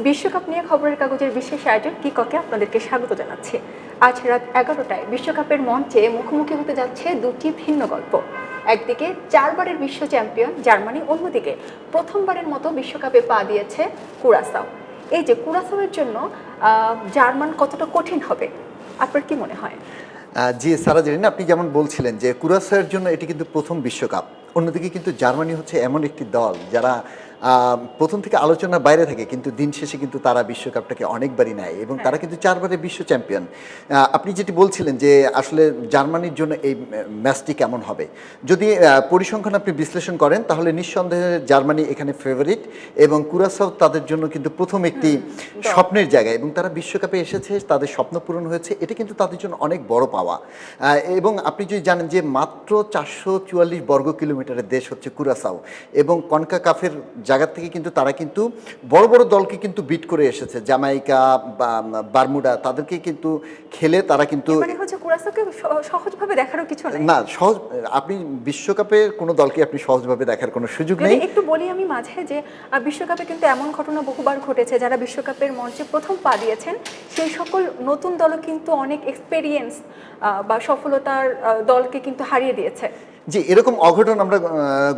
বিশ্বকাপ নিয়ে খবরের কাগজের বিশেষ আয়োজন কিককে আপনাদেরকে স্বাগত জানাচ্ছি। আজ রাত 11টায় বিশ্বকাপের মঞ্চে মুখোমুখি হতে যাচ্ছে দুটি ভিন্ন গল্প। একদিকে 4বারের বিশ্ব চ্যাম্পিয়ন জার্মানি, অন্যদিকে প্রথমবারের মতো বিশ্বকাপে পা দিয়েছে কুরাসাও। এই যে কুরাসাওয়ের জন্য জার্মান কতটা কঠিন হবে, আপনার কি মনে হয়? জি সারা জেরিন, আপনি যেমন বলছিলেন যে কুরাসাওয়ের জন্য এটি কিন্তু প্রথম বিশ্বকাপ। অন্যদিকে কিন্তু জার্মানি হচ্ছে এমন একটি দল যারা প্রথম থেকে আলোচনার বাইরে থাকে, কিন্তু দিন শেষে কিন্তু তারা বিশ্বকাপটাকে অনেকবারই নেয় এবং তারা কিন্তু 4বারের বিশ্ব চ্যাম্পিয়ন। আপনি যেটি বলছিলেন যে আসলে জার্মানির জন্য এই ম্যাচটি কেমন হবে, যদি পরিসংখ্যান আপনি বিশ্লেষণ করেন তাহলে নিঃসন্দেহে জার্মানি এখানে ফেভারিট এবং কুরাসাও তাদের জন্য কিন্তু প্রথম একটি স্বপ্নের জায়গা এবং তারা বিশ্বকাপে এসেছে, তাদের স্বপ্ন পূরণ হয়েছে, এটা কিন্তু তাদের জন্য অনেক বড় পাওয়া। এবং আপনি যদি জানেন যে মাত্র 444 বর্গ কিলোমিটারের দেশ হচ্ছে কুরাসাও এবং কনকাকাফের জায়গা থেকে কিন্তু তারা কিন্তু বড় বড় দলকে কিন্তু বিট করে এসেছে, জামাইকা বা বারমুডা, তাদেরকে কিন্তু খেলে তারা কিন্তু মানে হচ্ছে কুরাসাওকে সহজভাবে দেখারও কিছু নাই না। সহজ আপনি বিশ্বকাপে কোনো দলকে আপনি সহজভাবে দেখার কোনো সুযোগ নেই। একটু বলি আমি মাঝে যে বিশ্বকাপে কিন্তু এমন ঘটনা বহুবার ঘটেছে, যারা বিশ্বকাপের মঞ্চে প্রথম পা দিয়েছেন সেই সকল নতুন দলও কিন্তু অনেক এক্সপেরিয়েন্স বা সফলতার দলকে কিন্তু হারিয়ে দিয়েছে। যে এরকম অঘটন আমরা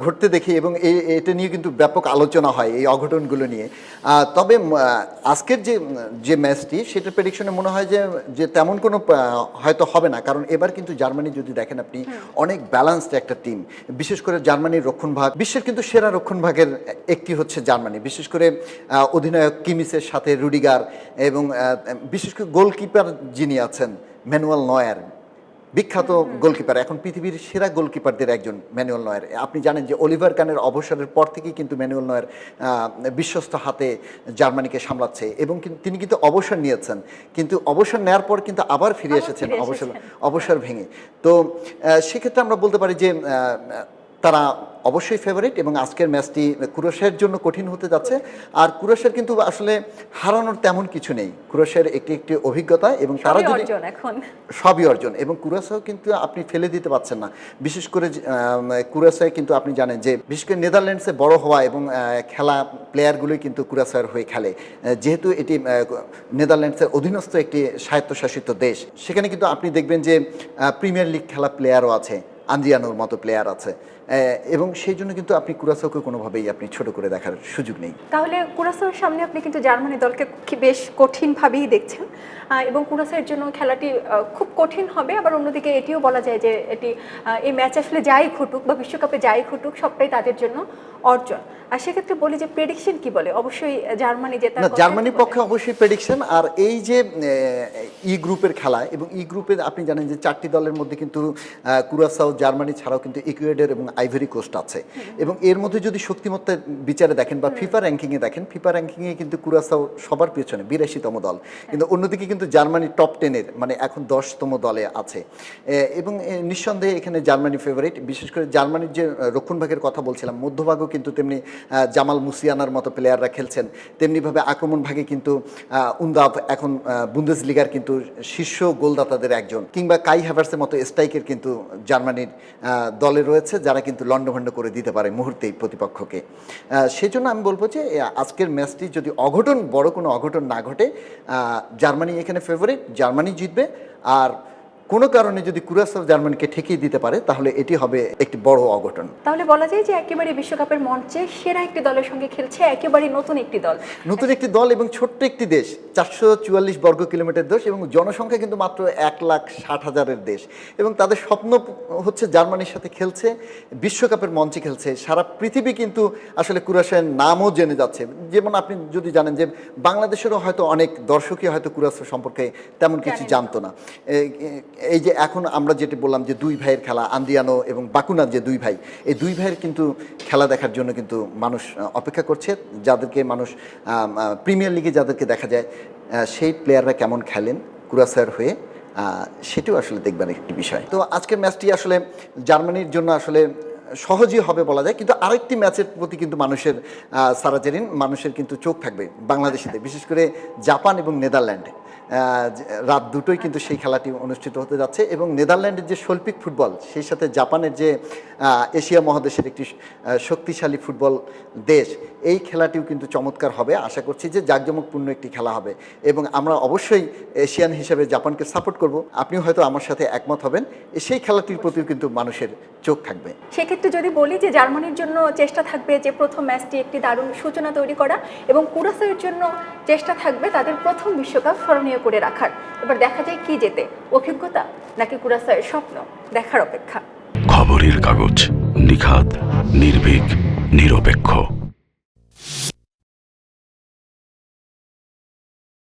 ঘটতে দেখি এবং এটা নিয়ে কিন্তু ব্যাপক আলোচনা হয় এই অঘটনগুলো নিয়ে। তবে আজকের যে ম্যাচটি সেটার প্রেডিকশনে মনে হয় যে তেমন কোনো হয়তো হবে না, কারণ এবার কিন্তু জার্মানি যদি দেখেন আপনি অনেক ব্যালেন্সড একটা টিম। বিশেষ করে জার্মানির রক্ষণভাগ বিশ্বের কিন্তু সেরা রক্ষণভাগের একটি হচ্ছে জার্মানি, বিশেষ করে অধিনায়ক কিমিসের সাথে রুডিগার এবং বিশেষ করে গোলকিপার যিনি আছেন ম্যানুয়েল নয়ার, বিখ্যাত গোলকিপার, এখন পৃথিবীর সেরা গোলকিপারদের একজন ম্যানুয়েল নয়ার। আপনি জানেন যে অলিভার কানের অবসরের পর থেকেই কিন্তু ম্যানুয়েল নয়ার বিশ্বস্ত হাতে জার্মানিকে সামলাচ্ছে এবং তিনি কিন্তু অবসর নিয়েছেন, কিন্তু অবসর নেওয়ার পর কিন্তু আবার ফিরে এসেছেন অবসর ভেঙে। তো সেক্ষেত্রে আমরা বলতে পারি যে তারা অবশ্যই ফেভারিট এবং আজকের ম্যাচটি কুরাসের জন্য কঠিন হতে যাচ্ছে। আর কুরাসের কিন্তু আসলে হারানোর তেমন কিছু নেই, কুরাসের একটি অভিজ্ঞতা এবং তারা যদি সবই অর্জন এবং কুরাসাও কিন্তু আপনি ফেলে দিতে পারছেন না। বিশেষ করে কুরাসায় কিন্তু আপনি জানেন যে বিশেষ করে নেদারল্যান্ডসে বড় হওয়া এবং খেলা প্লেয়ারগুলোই কিন্তু কুরাসার হয়ে খেলে, যেহেতু এটি নেদারল্যান্ডসের অধীনস্থ একটি স্বায়ত্তশাসিত দেশ। সেখানে কিন্তু আপনি দেখবেন যে প্রিমিয়ার লিগ খেলা প্লেয়ারও আছে, আন্দ্রিয়ানোর মতো প্লেয়ার আছে এবং সেই জন্য কিন্তু আপনি কুরাসাওকে কোনোভাবেই আপনি ছোট করে দেখার সুযোগ নেই। তাহলে কুরাসাওয়ের সামনে আপনি কিন্তু জার্মানি দলকে বেশ কঠিনভাবেই দেখছেন এবং কুরাসাওয়ের জন্য খেলাটি খুব কঠিন হবে। আবার অন্যদিকে এটিও বলা যায় যে এই ম্যাচ আসলে যাই ঘটুক বা বিশ্বকাপে যাই ঘটুক সবটাই তাদের জন্য অর্জন। আর সেক্ষেত্রে বলি যে প্রেডিকশন কি বলে, অবশ্যই জার্মানি জেতার না, জার্মানির পক্ষে অবশ্যই প্রেডিকশন। আর এই যে ই গ্রুপের খেলা এবং ই গ্রুপে আপনি জানেন যে 4টি দলের মধ্যে কিন্তু কুরাসাও, জার্মানি ছাড়াও কিন্তু ইকুয়েডর এবং আইভরি কোস্ট আছে এবং এর মধ্যে যদি শক্তিমত্তার বিচারে দেখেন বা ফিফা র্যাঙ্কিংয়ে দেখেন, ফিফা র্যাঙ্কিংয়ে কিন্তু কুরাসাও সবার পেছনে 82তম দল, কিন্তু অন্যদিকে কিন্তু জার্মানি টপ 10-এর মানে এখন 10তম দলে আছে এবং নিঃসন্দেহে এখানে জার্মানি ফেভারিট। বিশেষ করে জার্মানির যে রক্ষণভাগের কথা বলছিলাম, মধ্যভাগও কিন্তু তেমনি জামাল মুসিয়ানার মতো প্লেয়াররা খেলছেন, তেমনিভাবে আক্রমণ ভাগে কিন্তু উন্দাভ এখন বুন্দেসলিগার কিন্তু শীর্ষ গোলদাতাদের একজন, কিংবা কাই হ্যাভার্সের মতো স্ট্রাইকের কিন্তু জার্মানির দলে রয়েছে যারা কিন্তু লন্ডভন্ড করে দিতে পারে মুহূর্তেই প্রতিপক্ষকে। সেই জন্য আমি বলবো যে আজকের ম্যাচটি যদি বড় কোনো অঘটন না ঘটে, জার্মানি এখানে ফেভারিট, জার্মানি জিতবে। আর কোনো কারণে যদি কুরাসাও জার্মানিকে ঠেকিয়ে দিতে পারে তাহলে এটি হবে একটি বড় অঘটন। তাহলে বলা যায় যে একেবারে বিশ্বকাপের মঞ্চে সেরা একটি দলের সঙ্গে খেলছে একেবারে নতুন একটি দল এবং ছোট্ট একটি দেশ, 444 বর্গ কিলোমিটার দেশ এবং জনসংখ্যা কিন্তু মাত্র 1,60,000-এর দেশ এবং তাদের স্বপ্ন হচ্ছে জার্মানির সাথে খেলছে, বিশ্বকাপের মঞ্চে খেলছে। সারা পৃথিবী কিন্তু আসলে কুরাসাওয়ের নামও জেনে যাচ্ছে। যেমন আপনি যদি জানেন যে বাংলাদেশেরও হয়তো অনেক দর্শকই হয়তো কুরাসাও সম্পর্কে তেমন কিছু জানতো না। এই যে এখন আমরা যেটি বললাম যে দুই ভাইয়ের খেলা, আন্দ্রিয়ানো এবং বাকুনার যে দুই ভাই, এই দুই ভাইয়ের কিন্তু খেলা দেখার জন্য কিন্তু মানুষ অপেক্ষা করছে, যাদেরকে মানুষ প্রিমিয়ার লিগে যাদেরকে দেখা যায় সেই প্লেয়াররা কেমন খেলেন কুরাসাওয়ের হয়ে, সেটিও আসলে দেখবার একটি বিষয়। তো আজকের ম্যাচটি আসলে জার্মানির জন্য আসলে সহজই হবে বলা যায়, কিন্তু আরেকটি ম্যাচের প্রতি কিন্তু মানুষের কিন্তু চোখ থাকবে বাংলাদেশিদের, বিশেষ করে জাপান এবং নেদারল্যান্ড। রাত দুটোই কিন্তু সেই খেলাটি অনুষ্ঠিত হতে যাচ্ছে এবং নেদারল্যান্ডের যে শৈল্পিক ফুটবল সেই সাথে জাপানের যে এশিয়া মহাদেশের একটি শক্তিশালী ফুটবল দেশ, এই খেলাটিও কিন্তু চমৎকার হবে। আশা করছি যে জাঁকজমকপূর্ণ একটি খেলা হবে এবং আমরা অবশ্যই এশিয়ান হিসেবে জাপানকে সাপোর্ট করব। আপনিও হয়তো আমার সাথে একমত হবেন। সেই খেলাটির প্রতিও কিন্তু মানুষের চোখ থাকবে। সেক্ষেত্রে যদি বলি যে জার্মানির জন্য চেষ্টা থাকবে যে প্রথম ম্যাচটি একটি দারুণ সূচনা তৈরি করা এবং কুরাসাওয়ের জন্য চেষ্টা থাকবে তাদের প্রথম বিশ্বকাপ স্মরণীয় করে রাখার। এবার দেখা যায় কি জেতে, অভিজ্ঞতা নাকি কুরাসাওয়ের স্বপ্ন, দেখার অপেক্ষা। খবরের কাগজ, নিখাত, নির্ভীক, নিরপেক্ষ।